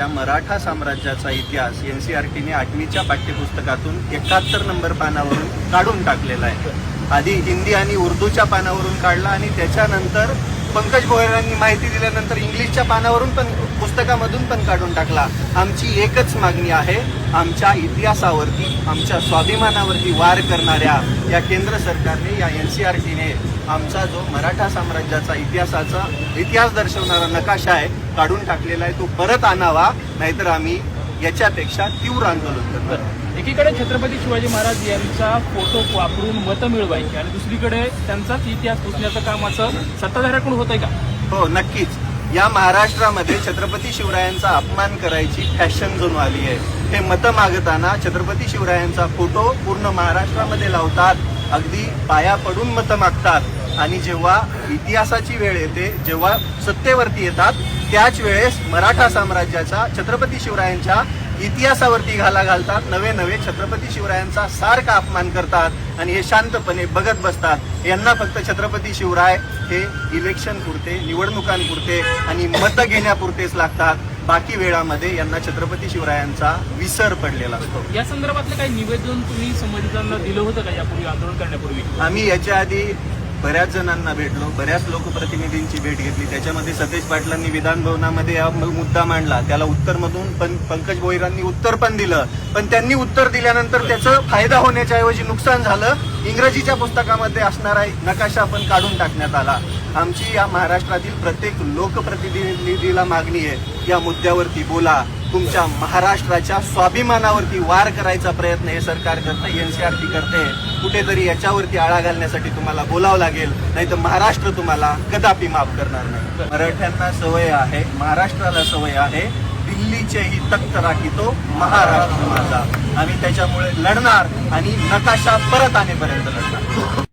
त्या मराठा साम्राज्याचा इतिहास NCERTने 8वीच्या पाठ्यपुस्तकातून 71 नंबर पानावरून काढून टाकलेला आहे. आधी हिंदी आणि उर्दूच्या पानावरून काढला आणि त्याच्यानंतर पंकज भोयरांनी माहिती दिल्यानंतर इंग्लिशच्या पानावरून पण पुस्तकामधून पण काढून टाकला. आमची एकच मागणी आहे, आमच्या इतिहासावरती, आमच्या स्वाभिमानावरती वार करणाऱ्या या केंद्र सरकारने, या NCERTने आमचा जो मराठा साम्राज्याचा इतिहास दर्शवणारा नकाशा आहे काढून टाकलेला आहे, तो परत आणावा, नाहीतर आम्ही याच्यापेक्षा तीव्र आंदोलन करणार. एकीकडे छत्रपती शिवाजी महाराज यांचा फोटो वापरून मतं मिळवायची आणि दुसरीकडे त्यांचाच इतिहास पुसण्याचं काम असं सत्ताधाऱ्याकडून होतंय का? हो, नक्कीच. या महाराष्ट्रामध्ये छत्रपती शिवरायांचा अपमान करायची फॅशन जणू आली आहे. हे मतं मागताना छत्रपती शिवरायांचा फोटो पूर्ण महाराष्ट्रामध्ये लावतात, अगदी पाया पडून मतं मागतात आणि जेव्हा इतिहासाची वेळ येते, जेव्हा सत्तेवरती येतात, त्याच वेळेस मराठा साम्राज्याचा, छत्रपती शिवरायांच्या इतिहासावरती घाला घालतात, नवे नवे छत्रपती शिवरायांचा सारखा अपमान करतात आणि हे शांतपणे बघत बसतात. यांना फक्त छत्रपती शिवराय हे इलेक्शन पुरते, निवडणुकांपुरते आणि मतं घेण्यापुरतेच लागतात. बाकी वेळामध्ये यांना छत्रपती शिवरायांचा विसर पडलेला असतो. या संदर्भातलं काही निवेदन तुम्ही संबंधितांना दिलं होतं का यापूर्वी, आंदोलन करण्यापूर्वी? आम्ही याच्या आधी बऱ्याच जणांना भेटलो, बऱ्याच लोकप्रतिनिधींची भेट घेतली. त्याच्यामध्ये सतेज पाटलांनी विधान भवनामध्ये हा मुद्दा मांडला, त्याला उत्तरमधून पण पंकज भोईरांनी उत्तर पण दिलं, पण त्यांनी उत्तर दिल्यानंतर त्याचं फायदा होण्याच्या ऐवजी नुकसान झालं. इंग्रजीच्या पुस्तकामध्ये असणारा नकाशा पण काढून टाकण्यात आला. आमची या महाराष्ट्रातील प्रत्येक लोकप्रतिनिधीला मागणी आहे, या मुद्द्यावरती बोला. तुमच्या महाराष्ट्राच्या स्वाभिमानावरती वार करायचा प्रयत्न हे सरकार करतं, NCERT करते. कुठेतरी याच्यावरती आळा घालण्यासाठी तुम्हाला बोलावं लागेल, नाही तर महाराष्ट्र तुम्हाला कदापि माफ करणार नाही. मराठ्यांना सवय आहे, महाराष्ट्राला सवय आहे, दिल्लीचेही तख्त राखीतो महाराष्ट्र माझा. आम्ही त्याच्यामुळे लढणार आणि नकाशा परत आणेपर्यंत लढणार.